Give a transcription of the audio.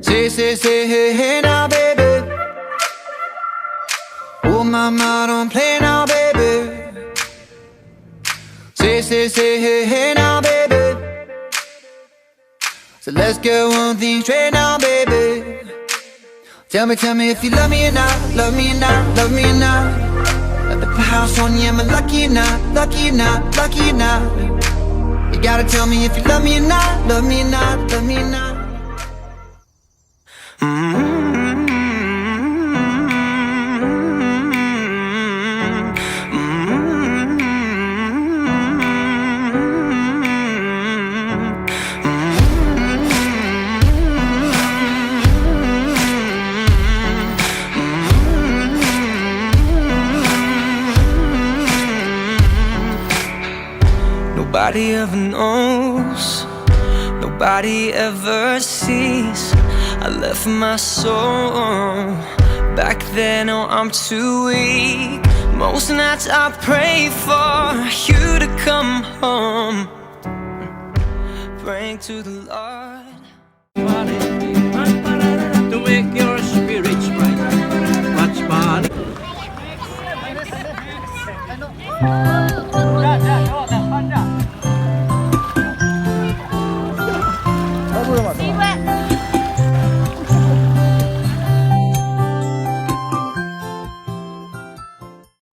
Say, hey, hey now, baby. Oh, mama, don't play now, baby. Say, hey, hey now, baby. So let's get one thing straight now, baby. Tell me if you love me or not, love me or not, love me or not. At the house on you, am I lucky or not, lucky or not, lucky or not? You gotta tell me if you love me or not, love me or not, love me or not. Nobody ever knows, nobody ever sees. I left my soul back then, oh I'm too weak. Most nights I pray for you to come home, praying to the Lord To wake your spirit.